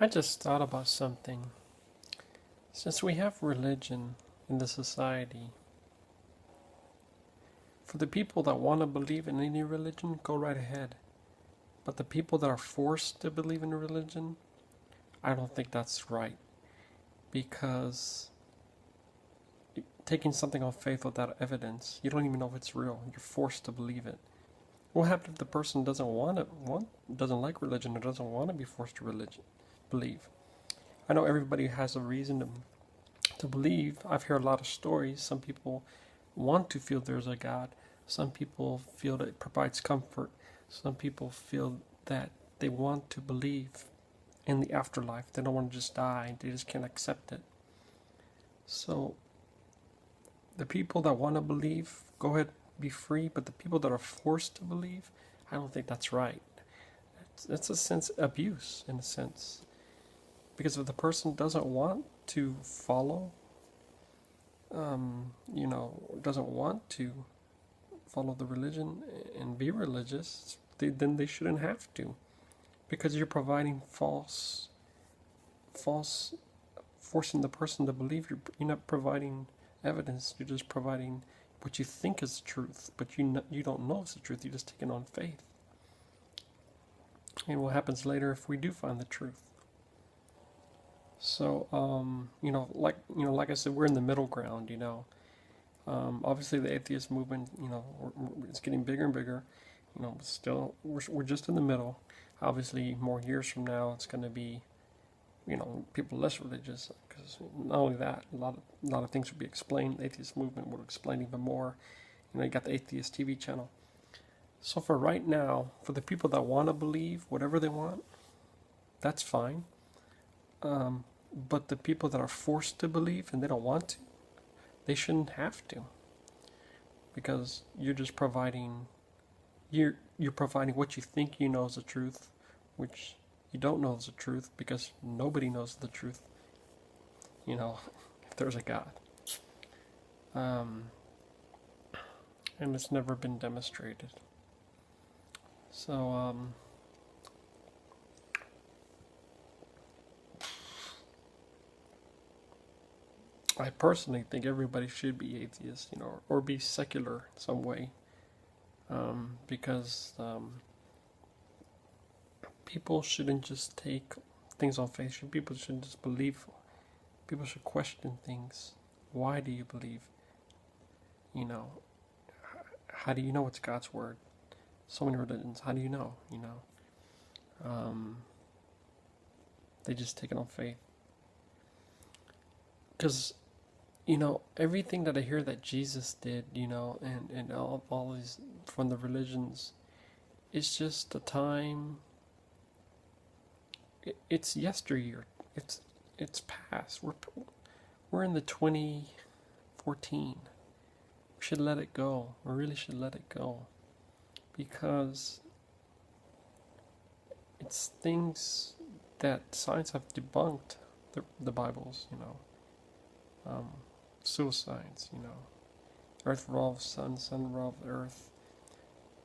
I just thought about something. Since we have religion in the society, for the people that want to believe in any religion, go right ahead. But the people that are forced to believe in a religion, I don't think that's right. Because taking something on faith without evidence, you don't even know if it's real. You're forced to believe it. What happens if the person doesn't like religion or doesn't want to be forced to believe? I know everybody has a reason to believe. I've heard a lot of stories. Some people want to feel there's a God. Some people feel that it provides comfort. Some people feel that they want to believe in the afterlife. They don't want to just die. They just can't accept it. So the people that want to believe, go ahead, be free. But the people that are forced to believe, I don't think that's right. It's a sense abuse in a sense. Because if the person doesn't want to follow, doesn't want to follow the religion and be religious, then they shouldn't have to. Because you're providing forcing the person to believe. You're not providing evidence. You're just providing what you think is the truth, but you don't know it's the truth. You're just taking on faith. And what happens later if we do find the truth? So, like I said, we're in the middle ground. Obviously the atheist movement, it's getting bigger and bigger. Still, we're just in the middle. Obviously, more years from now, it's going to be, people less religious. Because not only that, a lot of things will be explained. The atheist movement will explain even more. You got the atheist TV channel. So for right now, for the people that want to believe whatever they want, that's fine. But the people that are forced to believe and they don't want to, they shouldn't have to. Because you're just providing, you're providing what you think you know is the truth, which you don't know is the truth because nobody knows the truth. If there's a God. And it's never been demonstrated. So, I personally think everybody should be atheist, or be secular in some way, because people shouldn't just take things on faith. People shouldn't just believe. People should question things. Why do you believe? How do you know it's God's word? So many religions. How do you know? They just take it on faith. Because everything that I hear that Jesus did, and all these from the religions, it's just a time. It's yesteryear. It's past. We're in the 2014. We should let it go. We really should let it go, because it's things that science have debunked. The Bibles, suicides, Earth revolves sun, sun revolves Earth,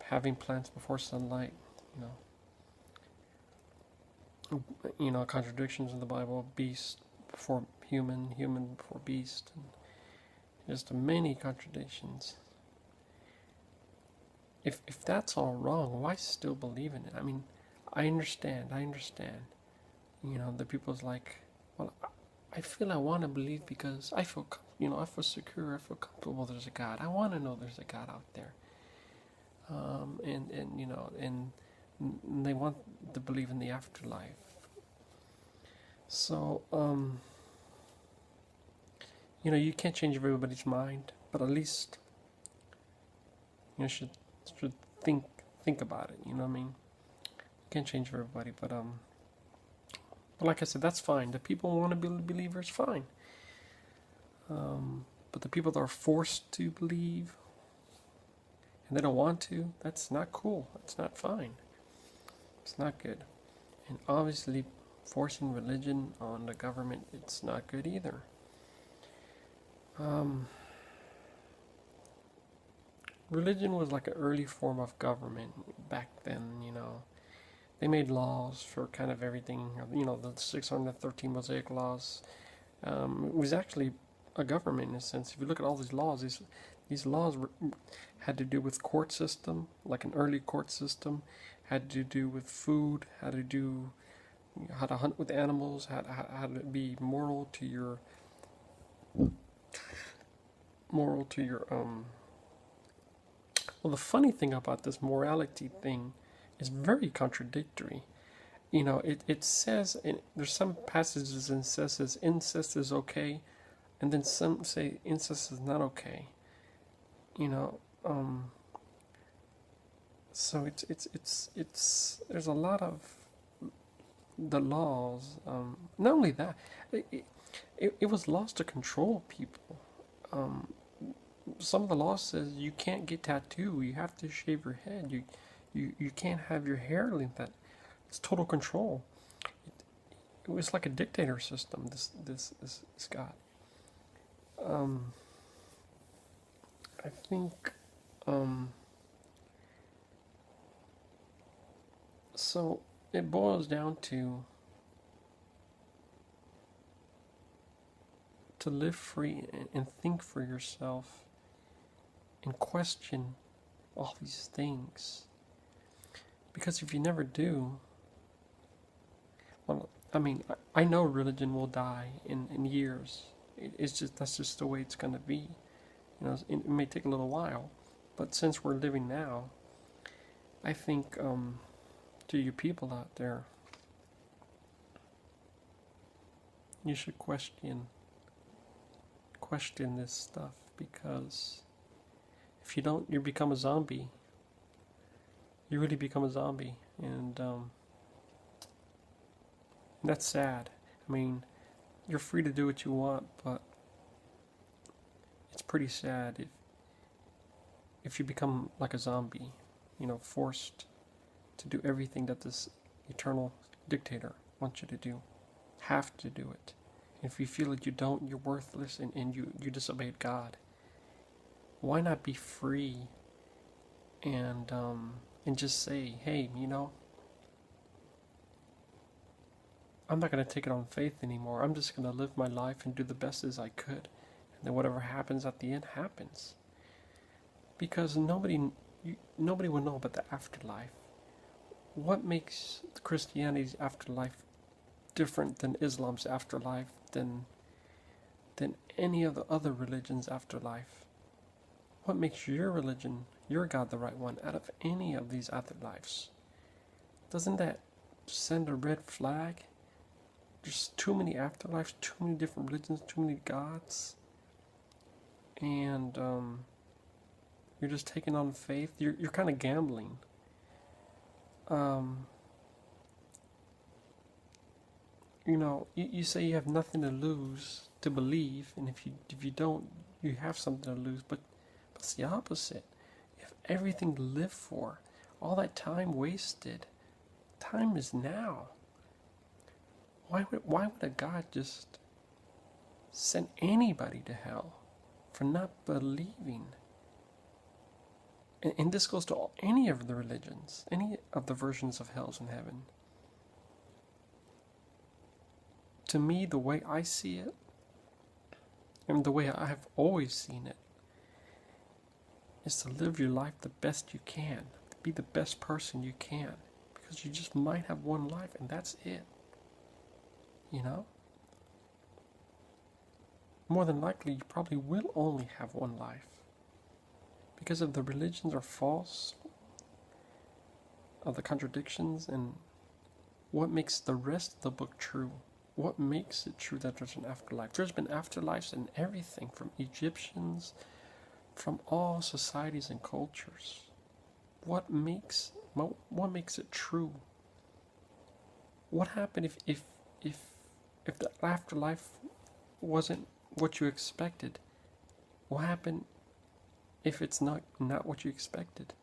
having plants before sunlight, contradictions in the Bible, beast before human, human before beast, and just many contradictions. If that's all wrong, why still believe in it? I mean, I understand. The people's like, well, I feel I want to believe because I feel, I feel secure, I feel comfortable there's a God. I want to know there's a God out there. And they want to believe in the afterlife. So, you can't change everybody's mind, but at least, should think about it, you know what I mean? You can't change everybody, but like I said, that's fine. The people who want to be believers, fine. But the people that are forced to believe and they don't want to, that's not cool. That's not fine. It's not good. And obviously, forcing religion on the government, it's not good either. Religion was like an early form of government back then, they made laws for kind of everything. You know, the 613 Mosaic laws. It was actually a government in a sense. If you look at all these laws, these laws had to do with court system, like an early court system, had to do with food, had to do how to hunt with animals, how to be moral to your well, the funny thing about this morality thing is very contradictory. You know, it says there's some passages and says incest is okay, and then some say incest is not okay. You know, so it's there's a lot of the laws. Not only that, it was laws to control people. Um, some of the laws says you can't get tattoo. You have to shave your head. You can't have your hair like that. It's total control. It was like a dictator system. This God. Um, I think. So it boils down to live free and think for yourself and question all these things. Because if you never do, well, I mean, I know religion will die in years. It's just that's just the way it's going to be. You know, it may take a little while, but since we're living now, I think to you people out there, you should question this stuff, because if you don't, you become a zombie. You really become a zombie, and that's sad. I mean, you're free to do what you want, but it's pretty sad if you become like a zombie, you know, forced to do everything that this eternal dictator wants you to do. Have to do it. If you feel that you don't, you're worthless, and you disobeyed God. Why not be free and just say, hey, you know, I'm not going to take it on faith anymore. I'm just going to live my life and do the best as I could. And then whatever happens at the end happens. Because nobody will know about the afterlife. What makes Christianity's afterlife different than Islam's afterlife, than any of the other religions' afterlife? What makes your religion, your God, the right one out of any of these afterlives? Doesn't that send a red flag? There's too many afterlives, too many different religions, too many gods, and you're just taking on faith. You're kind of gambling. You know, you say you have nothing to lose to believe, and if you don't, you have something to lose. But it's the opposite. You have everything to live for. All that time wasted. Time is now. Why would a God just send anybody to hell for not believing? And this goes to any of the religions, any of the versions of hells and heaven. To me, the way I see it, and the way I have always seen it, is to live your life the best you can, to be the best person you can, because you just might have one life, and that's it. You know? More than likely, you probably will only have one life. Because if the religions are false, of the contradictions, and what makes the rest of the book true? What makes it true that there's an afterlife? There's been afterlives in everything, from Egyptians, from all societies and cultures. What makes it true? What happened if the afterlife wasn't what you expected? What happened if it's not what you expected?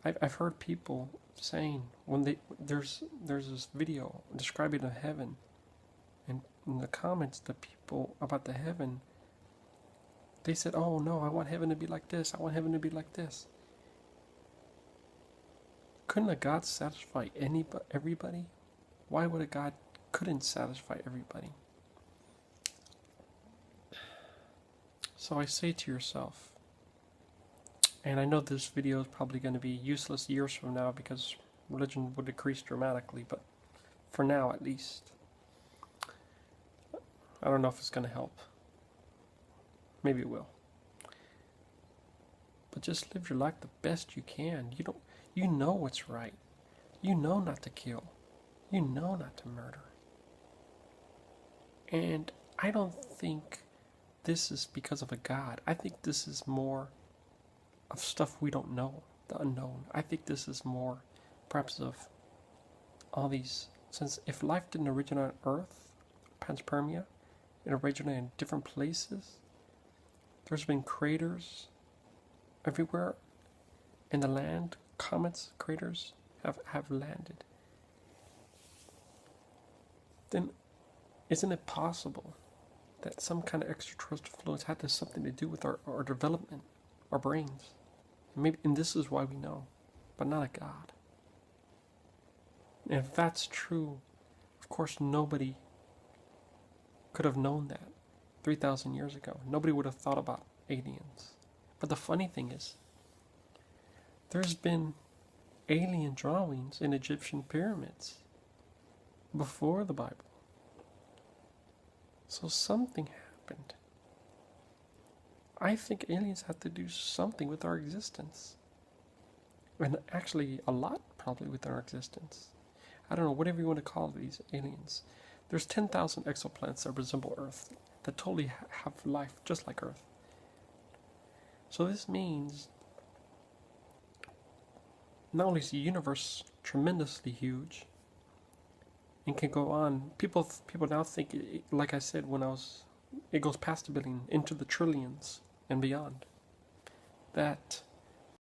I've heard people saying when there's this video describing a heaven, and in the comments, the people about the heaven, they said, "Oh no, I want heaven to be like this. I want heaven to be like this." couldn't a God satisfy everybody? Why would a God couldn't satisfy everybody? So I say to yourself, and I know this video is probably going to be useless years from now because religion would decrease dramatically, but for now at least, I don't know if it's going to help. Maybe it will. But just live your life the best you can. You know what's right. You know not to kill. You know not to murder. And I don't think this is because of a God. I think this is more of stuff we don't know, the unknown. I think this is more perhaps of all these, since if life didn't originate on Earth, panspermia, it originated in different places. There's been craters everywhere in the land. Comets, craters have landed. Then isn't it possible that some kind of extraterrestrial influence had something to do with our development, our brains? And this is why we know, but not a God. And if that's true, of course nobody could have known that 3,000 years ago. Nobody would have thought about aliens. But the funny thing is, there's been alien drawings in Egyptian pyramids before the Bible. So something happened. I think aliens have to do something with our existence. And actually, a lot probably with our existence. I don't know, whatever you want to call these aliens. There's 10,000 exoplanets that resemble Earth, that totally have life just like Earth. So this means not only is the universe tremendously huge and can go on, people now think, like I said it goes past a billion into the trillions and beyond. That